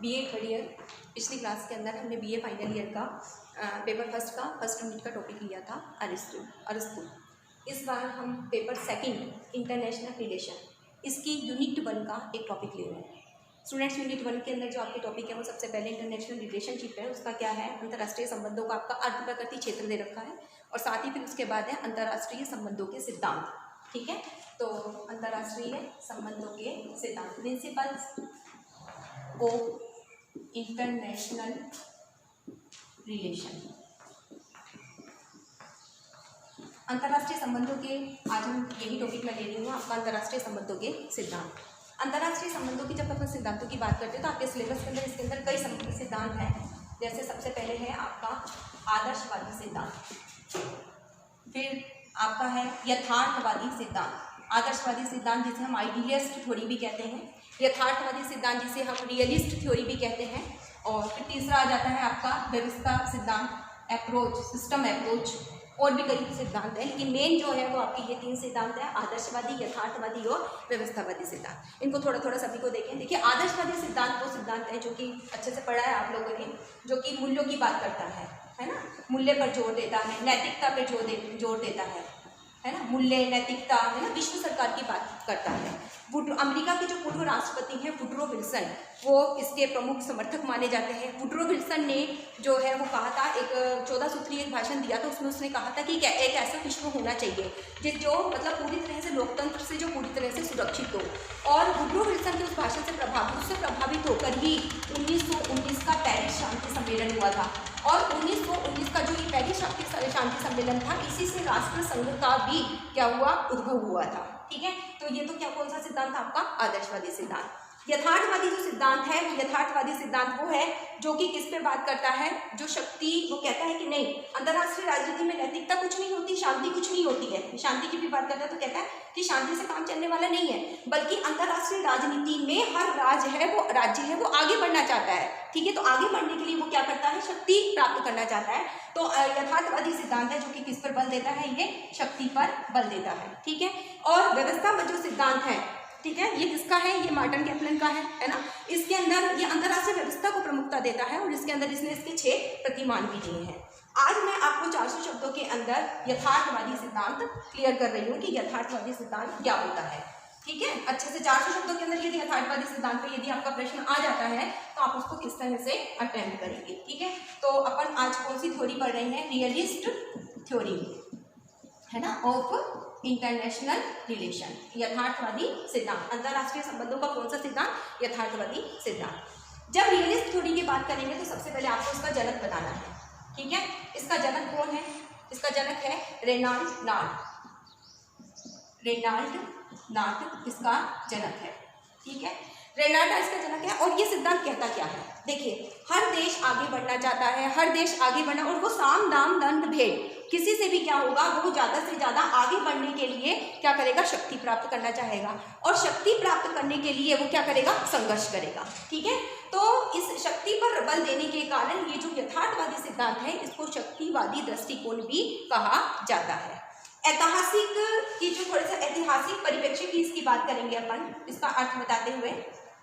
BA third year. पिछली class के अंदर हमने बीए फाइनल ईयर का पेपर फर्स्ट यूनिट का टॉपिक लिया था अरस्तु। इस बार हम पेपर सेकंड इंटरनेशनल रिलेशन, इसकी यूनिट 1 का एक टॉपिक ले रहे हैं। स्टूडेंट्स, यूनिट 1 के अंदर जो आपके टॉपिक है वो सबसे पहले इंटरनेशनल रिलेशनशिप है। उसका क्या है, अंतर्राष्ट्रीय संबंधों का आपका अर्थ प्रकृति क्षेत्र दे रखा है, और साथ ही फिर उसके बाद है अंतर्राष्ट्रीय संबंधों के सिद्धांत। ठीक है, तो अंतर्राष्ट्रीय संबंधों के सिद्धांत, प्रिंसिपल्स ऑफ इंटरनेशनल रिलेशन। अंतर्राष्ट्रीय संबंधों के आज हम यही टॉपिक में ले रही हूँ आपका, अंतर्राष्ट्रीय संबंधों के सिद्धांत। अंतर्राष्ट्रीय संबंधों की जब अपन सिद्धांतों की बात करते हैं तो आपके सिलेबस के अंदर इसके अंदर कई सिद्धांत हैं। जैसे सबसे पहले है आपका आदर्शवादी सिद्धांत, फिर आपका है यथार्थवादी सिद्धांत। आदर्शवादी सिद्धांत जिसे हम आइडियलिस्ट थ्योरी भी कहते हैं, यथार्थवादी सिद्धांत जिसे हम रियलिस्ट थ्योरी भी कहते हैं, और फिर तीसरा आ जाता है आपका व्यवस्था सिद्धांत, अप्रोच, सिस्टम अप्रोच। और भी कई सिद्धांत है, लेकिन मेन जो है वो आपके ये 3 सिद्धांत है, आदर्शवादी, यथार्थवादी और व्यवस्थावादी सिद्धांत। इनको थोड़ा थोड़ा सभी को देखें। देखिए, आदर्शवादी सिद्धांत वो सिद्धांत है जो कि अच्छे से पढ़ा है आप लोगों ने, जो कि मूल्यों की बात करता है ना, मूल्य पर जोर देता है, नैतिकता पर जोर देता है ना, मूल्य, नैतिकता, है ना, विश्व सरकार की बात करता है। अमेरिका के जो पूर्व राष्ट्रपति हैं वुडरो विल्सन, वो इसके प्रमुख समर्थक माने जाते हैं। वुडरो विल्सन ने जो है वो कहा था, एक 14 सूत्रीय एक भाषण दिया था, उसमें उसने कहा था कि एक ऐसा विश्व होना चाहिए जो मतलब पूरी तरह से लोकतंत्र से जो पूरी तरह से सुरक्षित हो। और वुडरो विल्सन के उस भाषण से प्रभावित होकर ही 1919 का पेरिस शांति सम्मेलन हुआ था। और 1919 का जो ये पेरिस शांति सम्मेलन था, इसी से राष्ट्र संघ का भी क्या हुआ, उद्भव हुआ था। ठीक है, तो ये तो क्या कौन सा सिद्धांत आपका, आदर्शवादी सिद्धांत। यथार्थवादी जो सिद्धांत है, वो यथार्थवादी सिद्धांत वो है जो कि किस पे बात करता है, जो शक्ति, वो कहता है कि नहीं, अंतर्राष्ट्रीय राजनीति में नैतिकता कुछ नहीं होती, शांति कुछ नहीं होती है। शांति की भी बात करता है तो कहता है कि शांति से काम चलने वाला नहीं है, बल्कि अंतर्राष्ट्रीय राजनीति में हर राज्य है वो आगे बढ़ना चाहता है। ठीक है, तो आगे बढ़ने के लिए वो क्या करता है, शक्ति प्राप्त करना चाहता है। तो यथार्थवादी सिद्धांत है जो कि किस पर बल देता है, ये शक्ति पर बल देता है। ठीक है, और व्यवस्था में जो सिद्धांत है, ठीक है, ये किसका है, ये मार्टिन कैप्लन का है ना। इसके अंदर ये अंतर्राष्ट्रीय व्यवस्था को प्रमुखता देता है, और इसके अंदर इसने इसके 6 प्रतिमान भी दिए हैं। आज मैं आपको 400 शब्दों के अंदर यथार्थवादी सिद्धांत क्लियर कर रही हूँ कि यथार्थवादी सिद्धांत क्या होता है। ठीक है, अच्छे से 400 शब्दों के अंदर यदि यथार्थवादी सिद्धांत पे यदि आपका प्रश्न आ जाता है तो आप उसको किस तरह से अटेम्प्ट करेंगे। ठीक है, तो अपन आज कौन सी थ्योरी पढ़ रहे हैं, रियलिस्ट थ्योरी है ना, ऑफ इंटरनेशनल रिलेशन, यथार्थवादी सिद्धांत। अंतर्राष्ट्रीय संबंधों का कौन सा सिद्धांत, यथार्थवादी सिद्धांत। जब रियलिस्ट थ्योरी की बात करेंगे तो सबसे पहले आपको इसका जनक बताना है। ठीक है, इसका जनक कौन है, इसका जनक है रेनाल्ड नार्ट इसका जनक है। ठीक है, रेनाल्ड इसका जनक है। और ये सिद्धांत कहता क्या है, देखिए, हर देश आगे बढ़ना चाहता है, हर देश आगे बढ़ना, और वो साम दाम दंड भेद किसी से भी क्या होगा, वो ज़्यादा से ज़्यादा आगे बढ़ने के लिए क्या करेगा, शक्ति प्राप्त करना चाहेगा, और शक्ति प्राप्त करने के लिए वो क्या करेगा, संघर्ष करेगा। ठीक है, तो इस शक्ति पर बल देने के कारण ये जो यथार्थवादी सिद्धांत है, इसको शक्तिवादी दृष्टिकोण भी कहा जाता है। ऐतिहासिक की जो थोड़ा सा ऐतिहासिक परिप्रेक्ष्य की इसकी बात करेंगे अपन, इसका अर्थ बताते हुए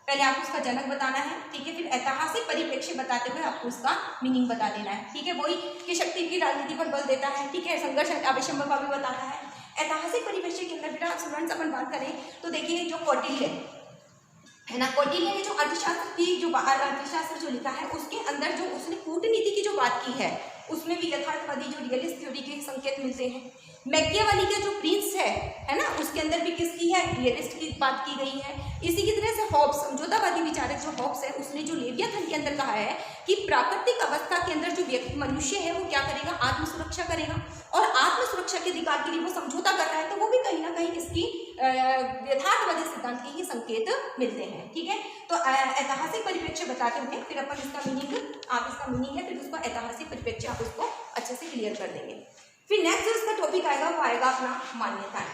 पहले आपको उसका जनक बताना है। ठीक है, फिर ऐतिहासिक परिप्रेक्ष्य बताते हुए आपको उसका मीनिंग बता देना है। ठीक है, वही कि शक्ति की राजनीति पर बल देता है। ठीक है, संघर्ष अवश्यंबर का भी बताता है। ऐतिहासिक परिप्रेक्ष्य के अंदर बेटा स्टूडेंट्स अपन बात करें तो देखिए, जो कौटिल्य है ना, कौटिल्य ने जो अर्थशास्त्र जो लिखा है, उसके अंदर जो उसने कूटनीति की जो बात की है, उसमें भी यथार्थवादी जो रियलिस्ट थ्योरी के संकेत मिलते हैं। मैकियावेली का जो प्रिंस है ना, उसके अंदर भी किसकी है, रियलिस्ट की बात की गई है। इसी की तरह से हॉब्स, समझौतावादी विचारक जो हॉब्स है, उसने जो लेवियाथन के अंदर कहा है कि प्राकृतिक अवस्था के अंदर जो मनुष्य है वो क्या करेगा, आत्म सुरक्षा करेगा, और आत्म सुरक्षा के अधिकार के लिए वो समझौता कर रहा है, तो वो भी कहीं ना कहीं इसकी यथार्थवादी सिद्धांत के ही संकेत मिलते हैं। ठीक है, तो ऐतिहासिक परिप्रेक्ष्य बताते हुए फिर अपन इसका मीनिंग, आप इसका मीनिंग है, फिर उसको ऐतिहासिक परिप्रेक्ष्य आप उसको अच्छे से क्लियर कर देंगे। फिर नेक्स्ट जो इसका टॉपिक आएगा वो आएगा अपना मान्यताएं।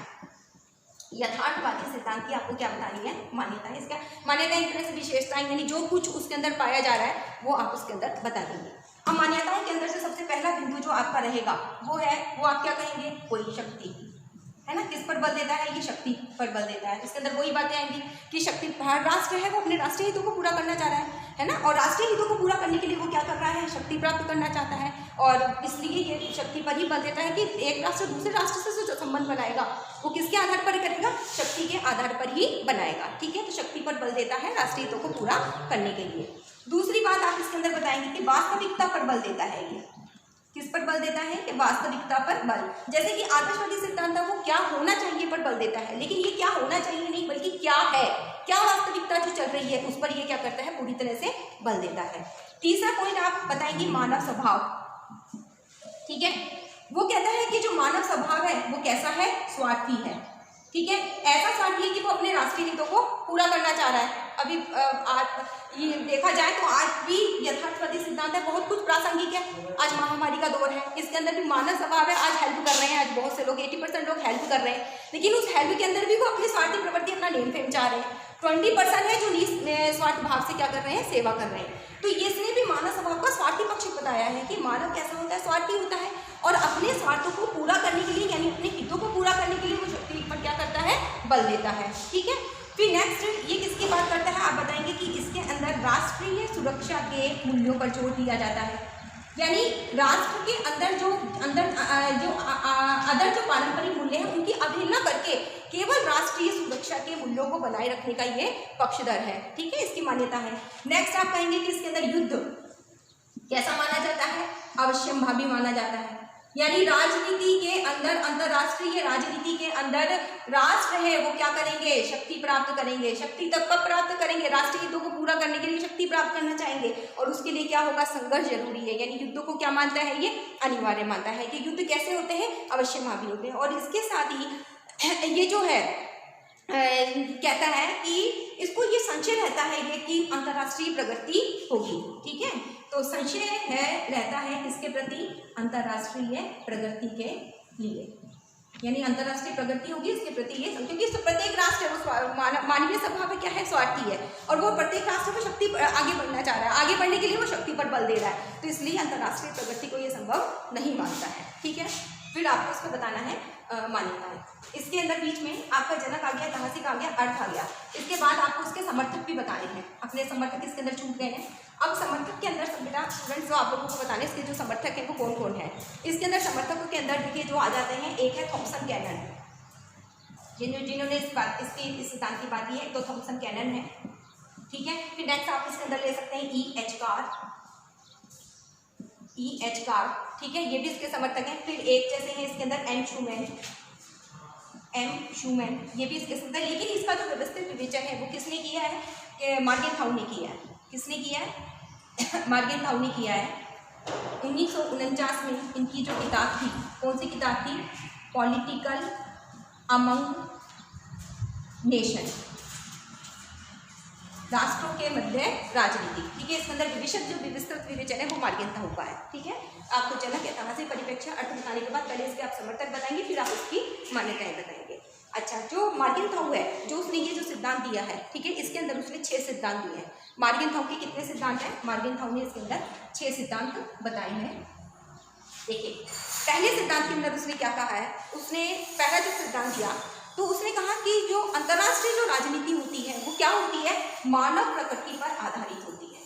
यथार्थवादी सिद्धांत की आपको क्या बतानी है, मान्यताएं। इसका मान्यताएं एक तरह से विशेषताएं, यानी जो कुछ उसके अंदर पाया जा रहा है वो आप उसके अंदर बता देंगे। अब मान्यताओं के अंदर से सबसे पहला बिंदु जो आपका रहेगा वो है, वो आप क्या कहेंगे, कोई शक्ति। है ना, किस पर बल देता है, ये शक्ति पर बल देता है। इसके अंदर वही बातें आएंगी कि शक्ति, हर राष्ट्र है वो अपने राष्ट्रीय हितों को पूरा करना चाह रहा है ना, और राष्ट्रीय हितों को पूरा करने के लिए वो क्या कर रहा है, शक्ति प्राप्त करना चाहता है, और इसलिए ये शक्ति पर ही बल देता है कि एक राष्ट्र दूसरे राष्ट्र से जो संबंध बनाएगा वो किसके आधार पर करेगा, शक्ति के आधार पर ही बनाएगा। ठीक है, तो शक्ति पर बल देता है राष्ट्रीय हितों को पूरा करने के लिए। दूसरी बात आप इसके अंदर बताएंगे कि वास्तविकता पर बल देता है। ये किस पर बल देता है, कि वास्तविकता पर बल। जैसे कि आदर्शवादी सिद्धांत है वो क्या होना चाहिए पर बल देता है, लेकिन ये क्या होना चाहिए नहीं बल्कि क्या है, क्या वास्तविकता जो चल रही है उस पर ये क्या करता है, पूरी तरह से बल देता है। तीसरा पॉइंट आप बताएंगे मानव स्वभाव। ठीक है, वो कहता है कि जो मानव स्वभाव है वो कैसा है, स्वार्थी है। ठीक है, ऐसा स्वार्थी है कि वो अपने राष्ट्रीय हितों को पूरा करना चाह रहा है। अभी ये देखा जाए तो आज भी यथार्थवादी सिद्धांत है बहुत कुछ प्रासंगिक है। आज महामारी का दौर है, इसके अंदर भी मानव स्वभाव है, आज हेल्प कर रहे हैं, आज बहुत से लोग 80% लोग हेल्प कर रहे हैं, लेकिन उस हेल्प के अंदर भी वो अपनी स्वार्थी प्रवृत्ति, अपना नेम फेम चाह रहे हैं। 20% है जो निस्वार्थ भाव से क्या कर रहे हैं, सेवा कर रहे हैं। तो इसने भी मानव स्वभाव का स्वार्थी पक्ष बताया है कि मानव कैसा होता है, स्वार्थी होता है, और अपने स्वार्थों को पूरा करने के लिए यानी अपने हितों को पूरा करने के लिए वो शक्ति पर क्या करता है, बल देता है। ठीक है, फिर नेक्स्ट ये किसकी बात करता है, आप बताएंगे कि इसके अंदर राष्ट्रीय सुरक्षा के मूल्यों पर जोर दिया जाता है, यानी राष्ट्र के अंदर जो अदर जो पारंपरिक मूल्य हैं उनकी अवहेलना करके केवल राष्ट्रीय सुरक्षा के मूल्यों को बनाए रखने का ये पक्षधर है। ठीक है, इसकी मान्यता है। नेक्स्ट आप कहेंगे कि इसके अंदर युद्ध कैसा माना जाता है, अवश्यंभावी माना जाता है, यानी राजनीति के अंदर, अंतरराष्ट्रीय राजनीति के अंदर राष्ट्र है वो क्या करेंगे, शक्ति प्राप्त करेंगे। शक्ति तब कब प्राप्त करेंगे, राष्ट्रीय हितों को पूरा करने के लिए शक्ति प्राप्त करना चाहेंगे, और उसके लिए क्या होगा, संघर्ष जरूरी है। यानी युद्धों को क्या मानता है, ये अनिवार्य मानता है कि युद्ध कैसे होते हैं, अवश्यंभावी होते हैं। और इसके साथ ही ये जो है कहता है कि इसको ये संशय रहता है ये कि अंतर्राष्ट्रीय प्रगति होगी। ठीक है, तो संशय है रहता है किसके प्रति, अंतर्राष्ट्रीय प्रगति के लिए, यानी अंतर्राष्ट्रीय प्रगति होगी इसके प्रति ये, क्योंकि प्रत्येक राष्ट्र है वो मानवीय स्वभाव क्या है, स्वार्थी है, और वो प्रत्येक राष्ट्र को शक्ति आगे बढ़ना चाह रहा है, आगे बढ़ने के लिए वो शक्ति पर बल दे रहा है, तो इसलिए अंतर्राष्ट्रीय प्रगति को ये संभव नहीं मानता है। ठीक है, फिर आपको इसको बताना है मान्यताएं। इसके अंदर बीच में आपका जनक आ गया, ऐतिहासिक आ गया, अर्थ आ गया। इसके बाद आपको उसके समर्थक भी बताने हैं, अपने समर्थक इसके अंदर छूट गए हैं। अब समर्थक के अंदर बेटा स्टूडेंट्स जो आप लोगों को बताने इसके जो समर्थक हैं वो कौन कौन है। इसके अंदर समर्थकों के अंदर देखिए जो आ जाते हैं, एक है थॉमसन कैनन, जिन्होंने इस सिद्धांत की बात की है, तो थॉमसन कैनन है। ठीक है, फिर नेक्स्ट आप इसके अंदर ले सकते हैं E.H. कार, ठीक है, ये भी इसके समर्थक हैं। फिर एक जैसे हैं इसके अंदर एम शूमैन, ये भी इसके समर्थक, लेकिन इसका जो व्यवस्थित विवेचन है वो किसने किया है, कि मार्गेनथाउ ने किया है। किसने किया है मार्गेनथाउ ने किया है। 1949 में इनकी जो किताब थी, कौन सी किताब थी, पॉलिटिकल अमंग नेशन, राष्ट्रों के मध्य राजनीति। ठीक है, इसके अंदर विस्तृत विवेचन है वो मार्गेनथाउ का है। ठीक है, आपको जनक, ऐतिहासिक, परिप्रेक्ष्य, अर्थ बताने के बाद पहले इसके आप समर्थक बताएंगे, फिर आप उसकी मान्यताएं बताएंगे। अच्छा, जो मार्गेनथाउ है, जो उसने ये जो सिद्धांत दिया है, ठीक है, इसके अंदर उसने 6 सिद्धांत दिए हैं। मार्गेनथाउ के कितने सिद्धांत हैं, मार्गेनथाउ ने इसके अंदर 6 सिद्धांत बताए हैं। देखिए, पहले सिद्धांत के अंदर उसने क्या कहा है, उसने पहला जो सिद्धांत दिया तो उसने कहा कि जो अंतर्राष्ट्रीय जो राजनीति होती है वो क्या होती है, मानव प्रकृति पर आधारित होती है।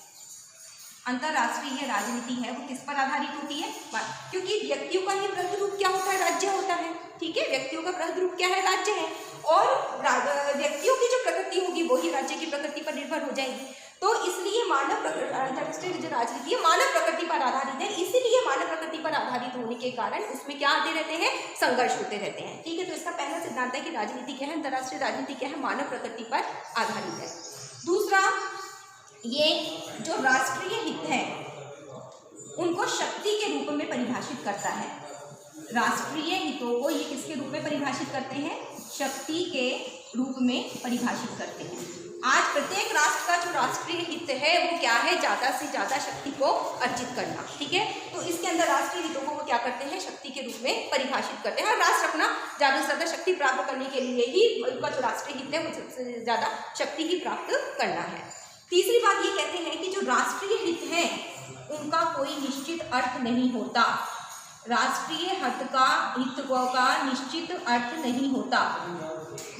अंतर्राष्ट्रीय राजनीति है वो किस पर आधारित होती है, क्योंकि व्यक्तियों का ही प्रकृति रूप क्या होता है, राज्य होता है। ठीक है, व्यक्तियों का प्रकृति रूप क्या है, राज्य है, और व्यक्तियों की जो प्रकृति होगी वो ही राज्य की प्रकृति पर निर्भर हो जाएगी। तो इसलिए अंतर्राष्ट्रीय जो राजनीति है मानव प्रकृति पर आधारित है, इसीलिए मानव प्रकृति पर आधारित होने के कारण उसमें क्या आते रहते हैं, संघर्ष होते रहते हैं। ठीक है, तो इसका पहला सिद्धांत है कि राजनीति क्या है, अंतर्राष्ट्रीय राजनीति क्या है, मानव प्रकृति पर आधारित है। दूसरा, ये जो राष्ट्रीय हित है उनको शक्ति के रूप में परिभाषित करता है। राष्ट्रीय हितों को ये किसके रूप में परिभाषित करते हैं, शक्ति के रूप में परिभाषित करते हैं। आज प्रत्येक राष्ट्र का जो राष्ट्रीय हित है वो क्या है, ज़्यादा से ज़्यादा शक्ति को अर्जित करना। ठीक है, तो इसके अंदर राष्ट्रीय हितों को वो क्या करते हैं, शक्ति के रूप में परिभाषित करते हैं। हर राष्ट्र अपना ज़्यादा से ज़्यादा शक्ति प्राप्त करने के लिए ही उनका जो राष्ट्रीय हित है वो सबसे ज़्यादा शक्ति ही प्राप्त करना है। तीसरी बात ये कहते हैं कि जो राष्ट्रीय हित है उनका कोई निश्चित अर्थ नहीं होता। राष्ट्रीय हित का निश्चित अर्थ नहीं होता।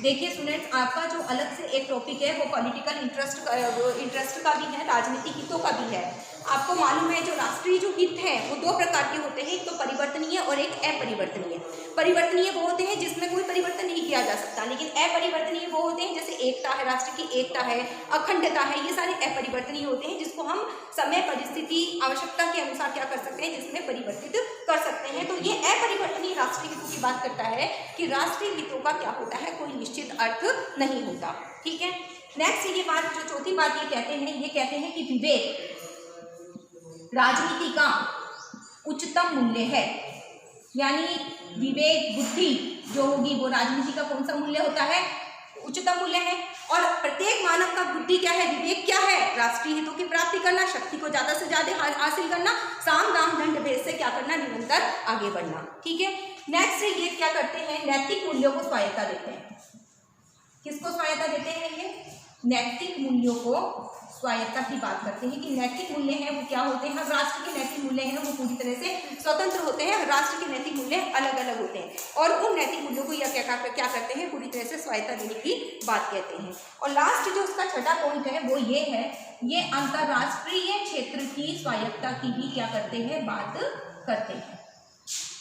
देखिए स्टूडेंट्स, आपका जो अलग से एक टॉपिक है वो पॉलिटिकल इंटरेस्ट का भी है, राजनीतिक हितों का भी है। आपको मालूम है जो राष्ट्रीय जो हित हैं वो दो प्रकार के होते हैं, एक तो परिवर्तनीय और एक अपरिवर्तनीय। परिवर्तनीय वो होते हैं जिसमें कोई परिवर्तन नहीं किया जा सकता, लेकिन अपरिवर्तनीय वो होते हैं जैसे एकता है, राष्ट्र की एकता है, अखंडता है, ये सारे अपरिवर्तनीय होते हैं जिसको हम समय, परिस्थिति, आवश्यकता के अनुसार क्या कर सकते हैं, जिसमें परिवर्तित कर सकते हैं। तो ये अपरिवर्तनीय राष्ट्रीय हितों की बात करता है कि राष्ट्रीय हितों का क्या होता है, कोई निश्चित अर्थ नहीं होता। ठीक है, नेक्स्ट ये बात, जो चौथी बात ये कहते हैं कि विवेक राजनीति का उच्चतम मूल्य है। यानी विवेक, बुद्धि जो होगी वो राजनीति का कौन सा मूल्य होता है, उच्चतम मूल्य है। और प्रत्येक मानव का बुद्धि क्या है, विवेक क्या है, राष्ट्रीय हितों की प्राप्ति करना, शक्ति को ज्यादा से ज्यादा हासिल करना, साम दाम दंड भेद से क्या करना, निरंतर आगे बढ़ना। ठीक है, नेक्स्ट ये क्या करते हैं, नैतिक मूल्यों को स्वायत्ता देते हैं। किसको स्वायत्ता देते हैं, ये नैतिक मूल्यों को स्वायत्ता की बात करते हैं कि नैतिक मूल्य हैं वो क्या होते हैं, राष्ट्र के नैतिक मूल्य हैं वो पूरी तरह से स्वतंत्र होते हैं, राष्ट्र के नैतिक मूल्य अलग अलग होते हैं और उन नैतिक मूल्यों को यह क्या करते हैं, पूरी तरह से स्वायत्ता देने की बात कहते हैं। और लास्ट जो उसका छठा पॉइंट है वो ये है, ये अंतर्राष्ट्रीय क्षेत्र की स्वायत्ता की भी क्या करते हैं, बात करते हैं,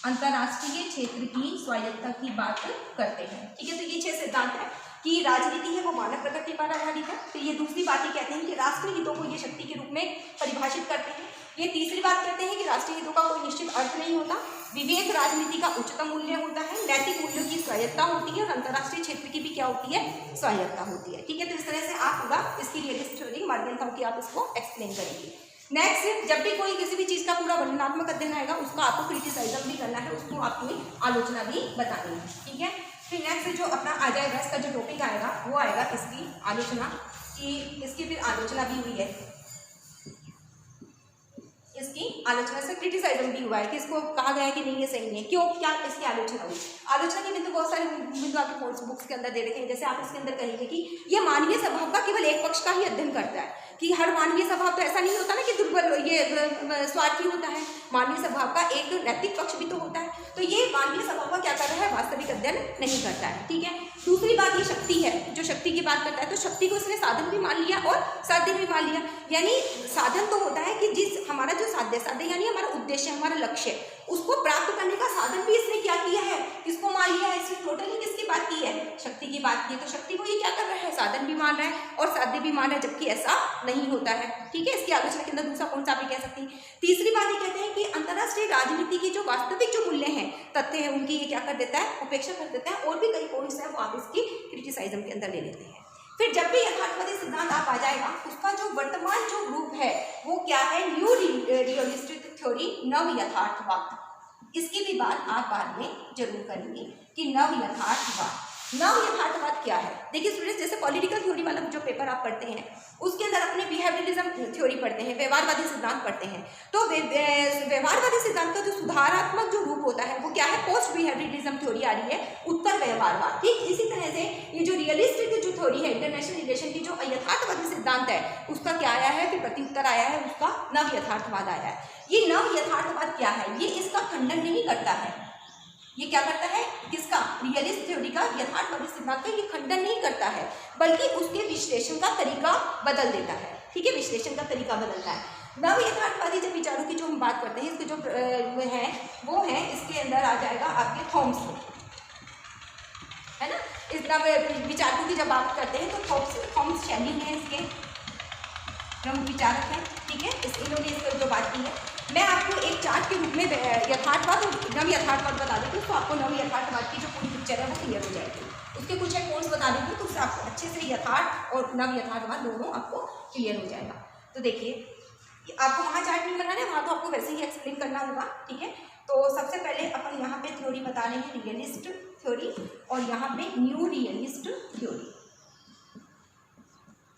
अंतर्राष्ट्रीय क्षेत्र की स्वायत्ता की बात करते हैं। ठीक है, तो ये 6 सिद्धांत है कि राजनीति है वो मानव प्रकृति पर आधारित है। तो ये दूसरी बात ये कहते हैं कि राष्ट्रीय हितों को ये शक्ति के रूप में परिभाषित करते हैं। ये तीसरी बात कहते हैं कि राष्ट्रीय हितों का कोई निश्चित अर्थ नहीं होता, विवेक राजनीति का उच्चतम मूल्य होता है, नैतिक मूल्यों की स्वायत्ता होती है और अंतर्राष्ट्रीय क्षेत्र की भी क्या होती है, स्वायत्ता होती है। ठीक है, तो इस तरह से आप पूरा इसकी रियलिस्ट थ्योरी माध्यमता की आप इसको एक्सप्लेन करेंगे। नेक्स्ट, जब भी कोई किसी भी चीज़ का पूरा वर्णनात्मक अध्ययन आएगा उसका आपको क्रिटिसाइज्म भी करना है, उसको आपकी आलोचना भी बतानी है। ठीक है, फिर नेक्स्ट जो अपना आ जाएगा, इसका जो टॉपिक आएगा वो आएगा इसकी आलोचना, कि इसकी फिर आलोचना भी हुई है, इसकी आलोचना से क्रिटिसाइज्म भी हुआ है कि इसको कहा गया है कि नहीं ये सही नहीं है, क्यों, क्या इसकी आलोचना हुई। आलोचना के बिंदु बहुत सारे बिंदु आपके बुक्स के अंदर दे रखे हैं। जैसे आप इसके अंदर कहेंगे कि ये मानवीय स्वभाव का केवल एक पक्ष का ही अध्ययन करता है, कि हर मानवीय स्वभाव तो ऐसा नहीं होता ना कि दुर्बल ये स्वार्थी होता है, मानवीय स्वभाव का एक नैतिक पक्ष भी तो होता है। तो ये मानवीय स्वभाव का क्या कर रहा है, वास्तविक अध्ययन नहीं करता है। ठीक है, दूसरी बात ये शक्ति है, जो शक्ति की बात करता है, तो शक्ति को इसने साधन भी मान लिया और साध्य भी मान लिया। यानी साधन तो होता है कि जिस हमारा जो साध्य यानी हमारा उद्देश्य, हमारा लक्ष्य, उसको प्राप्त करने का साधन भी इसने क्या किया है, किसको मान लिया है, इसने टोटली किसकी बात की है, शक्ति की बात की है। तो शक्ति को ये क्या कर रहा है, साधन भी मान रहा है और साध्य भी मान रहा है, जबकि ऐसा नहीं होता है। ठीक है, इसकी आलोचना के अंदर दूसरा पॉइंट आप भी कह सकते हैं। तीसरी बात ये कहते हैं कि अंतर्राष्ट्रीय राजनीति की जो वास्तविक जो मूल्य हैं, तथ्य है, उनकी ये क्या कर देता है, उपेक्षा कर देता है। और भी कई पॉइंट्स हैं वो आप इसकी क्रिटिसाइज्म के अंदर ले लेते हैं। फिर जब भी यथार्थवादी सिद्धांत आप आ जाएगा, उसका जो वर्तमान जो रूप है वो क्या है, न्यू रियलिस्टिक थ्योरी, नव यथार्थवाद। इसकी भी बात आप बाद में जरूर करेंगे कि नव यथार्थवाद, नव यथार्थवाद क्या है। देखिए स्टूडेंट्स, जैसे पॉलिटिकल थ्योरी वाला जो पेपर आप पढ़ते हैं उसके अंदर अपने बिहेवियरिज्म थ्योरी पढ़ते हैं, व्यवहारवादी सिद्धांत पढ़ते हैं। तो व्यवहारवादी सिद्धांत का जो सुधारात्मक जो रूप होता है वो क्या है, पोस्ट बिहेवियरिज्म थ्योरी आ रही है, उत्तर व्यवहारवाद। ठीक इसी तरह से ये जो रियलिस्टिक जो थ्योरी है, इंटरनेशनल रिलेशन की जो यथार्थवादी सिद्धांत है, उसका क्या आया है, फिर प्रत्युत्तर आया है, उसका नव यथार्थवाद आया है। ये नव यथार्थवाद क्या है, ये इसका खंडन नहीं करता है, ये क्या करता है, किसका, रियलिस्ट थ्योरी का, यथार्थवादी सिद्धांत का ये खंडन नहीं करता है, बल्कि उसके विश्लेषण का तरीका बदल देता है। ठीक है, विश्लेषण का तरीका बदलता है। नव यथार्थवादी जब विचारों की जो हम बात करते हैं, इसके जो वो है इसके अंदर आ जाएगा आपके थॉम्स, है ना। इस नव विचारों की जब बात करते हैं तो थॉम्स शैली है इसके प्रमुख विचारक हैं। ठीक है, इन्होंने इस पर जो बात की है, मैं आपको एक चार्ट के रूप में यथार्थवाद और नव यथार्थवाद बता देती हूँ, तो आपको नव यथार्थवाद की जो पूरी पिक्चर है वो क्लियर हो जाएगी। उसके कुछ एक पॉइंट्स बता देती हूँ, तो उससे आपको अच्छे से यथार्थ और नव यथार्थवाद दोनों आपको क्लियर हो जाएगा। तो देखिए, आपको वहाँ चार्ट नहीं बनाना है, वहाँ तो आपको वैसे ही एक्सप्लेन करना होगा। ठीक है, तो सबसे पहले अपन यहाँ पे थ्योरी बता रहे हैं, रियलिस्ट थ्योरी, और यहाँ पे न्यू रियलिस्ट थ्योरी।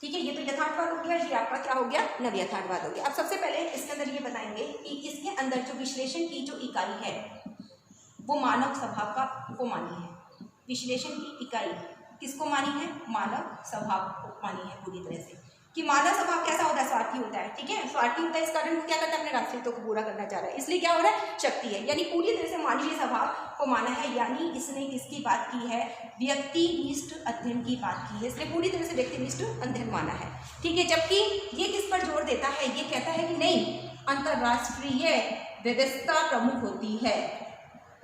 ठीक है, ये तो यथार्थवाद हो गया, ये आपका क्या हो गया, नव यथार्थवाद हो गया। अब सबसे पहले इसके अंदर ये बताएंगे कि इसके अंदर जो विश्लेषण की जो इकाई है वो मानव स्वभाव का को मानी है। विश्लेषण की इकाई किसको मानी है, मानव स्वभाव को मानी है पूरी तरह से, कि मानव स्वभाव कैसा होता है, स्वार्थी होता है। ठीक है। स्वार्थी होता है इस कारण वो क्या करता है, अपने राष्ट्रीय हितों को पूरा करना चाह रहा है, इसलिए क्या हो रहा है, शक्ति है। यानी पूरी तरह से मानवीय स्वभाव को माना है, यानी इसने किसकी बात की है, व्यक्तिनिष्ठ अध्ययन की बात की है, इसलिए पूरी तरह से व्यक्तिनिष्ठ अध्ययन माना है, ठीक है। जबकि ये किस पर जोर देता है, ये कहता है कि नहीं, अंतरराष्ट्रीय व्यवस्था प्रमुख होती है।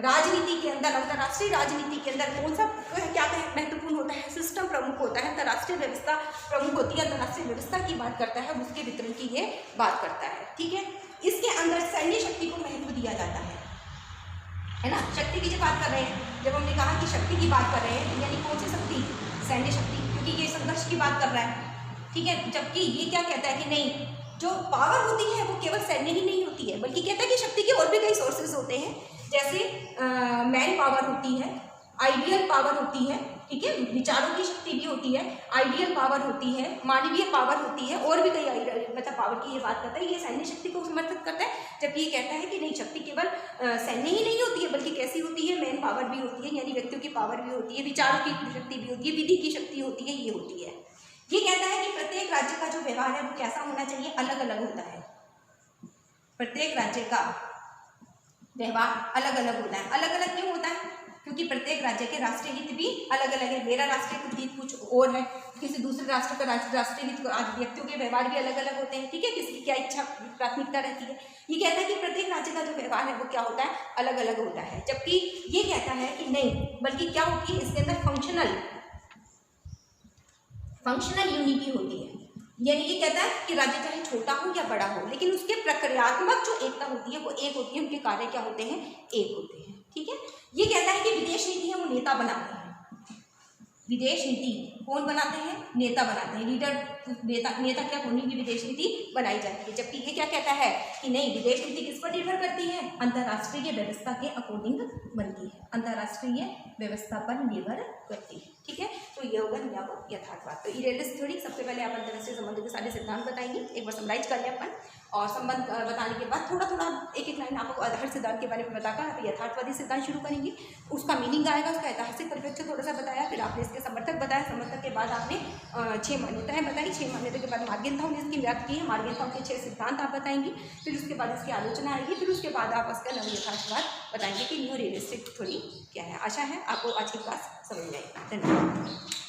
राजनीति के अंदर, अंतर्राष्ट्रीय राजनीति के अंदर कौन सा क्या महत्वपूर्ण होता है, सिस्टम प्रमुख होता है, अंतर्राष्ट्रीय व्यवस्था प्रमुख होती है, अंतर्राष्ट्रीय व्यवस्था की बात करता है, उसके वितरण की ये बात करता है, ठीक है। इसके अंदर सैन्य शक्ति को महत्व दिया जाता है ना। शक्ति की जब बात कर रहे हैं, जब हमने कहा कि शक्ति की बात कर रहे हैं, यानी कौन सी शक्ति, सैन्य शक्ति, क्योंकि ये संघर्ष की बात कर रहा है, ठीक है। जबकि ये क्या कहता है कि नहीं, जो पावर होती है वो केवल सैन्य ही नहीं होती है, बल्कि कहता है कि शक्ति के और भी कई सोर्सेज होते हैं, जैसे मैन पावर होती है, आइडियल पावर होती है, ठीक है, विचारों की शक्ति भी होती है, आइडियल पावर होती है, मानवीय पावर होती है, और भी कई मतलब पावर की ये बात करता है। ये सैन्य शक्ति को समर्थित करता है, जबकि ये कहता है कि नहीं, शक्ति केवल सैन्य ही नहीं होती है, बल्कि कैसी होती है, मैन पावर भी होती है, यानी व्यक्तियों की पावर भी होती है, विचारों की शक्ति भी होती है, विधि की शक्ति होती है, ये होती है। ये कहता है कि प्रत्येक राज्य का जो व्यवहार है वो कैसा होना चाहिए, अलग अलग होता है। प्रत्येक राज्य का व्यवहार अलग अलग होता है। अलग अलग क्यों होता है, क्योंकि प्रत्येक राज्य के राष्ट्रीय हित भी अलग अलग है। मेरा राष्ट्रीय हित कुछ और है, किसी दूसरे राष्ट्र का राष्ट्रीय हित, व्यक्तियों के व्यवहार भी अलग अलग होते हैं, ठीक है, किसी की क्या इच्छा प्राथमिकता रहती है। ये कहता है कि प्रत्येक राज्य का जो व्यवहार है वो क्या होता है, अलग अलग होता है। जबकि ये कहता है कि नहीं, बल्कि क्या होती है, इसके अंदर फंक्शनल यूनिटी होती है। यानी ये कहता है कि राज्य चाहे छोटा हो या बड़ा हो, लेकिन उसके प्रक्रियात्मक जो एकता होती है वो एक होती है, उनके कार्य क्या होते हैं, एक होते हैं, ठीक है। ये कहता है कि विदेश नीति है वो नेता बनाते हैं। विदेश नीति कौन बनाते हैं, नेता बनाते हैं, लीडर नेता क्या होने की विदेश नीति बनाई जाती है। जबकि ये क्या कहता है कि नहीं, विदेश नीति किस पर निर्भर करती है, अंतर्राष्ट्रीय व्यवस्था के अकॉर्डिंग बनती है, अंतर्राष्ट्रीय व्यवस्था पर निर्भर करती है, ठीक है। तो ये होगा न्यायिक यथार्थवाद। तो इरेलिस्ट थ्योरी, सबसे पहले आप अंतर्राष्ट्रीय संबंधों के सारे सिद्धांत बताएंगे, एक बार समराइज कर लिया अपन, और संबंध बताने के बाद थोड़ा थोड़ा एक एक लाइन आपको हर सिद्धांत के बारे में बताकर आप यथार्थवादी सिद्धांत शुरू करेंगे, उसका मीनिंग आएगा, उसका ऐतिहासिक परिप्रेक्ष्य थोड़ा सा बताया, फिर आपने इसके समर्थक बताया, समर्थक के बाद आपने 6 मान्यताएं बताई, 6 मान्यता के बाद मार्गेंथाउ ने इसकी व्याख्या की है, मार्गेंथाउ के 6 सिद्धांत आप बताएंगे, फिर उसके बाद इसकी आलोचना आएगी, फिर उसके बाद आप इसका नव यथार्थवाद बताएंगे कि न्यू रियलिस्टिक थ्योरी क्या है। आशा है आपको आज की क्लास समझ में आएगी। धन्यवाद।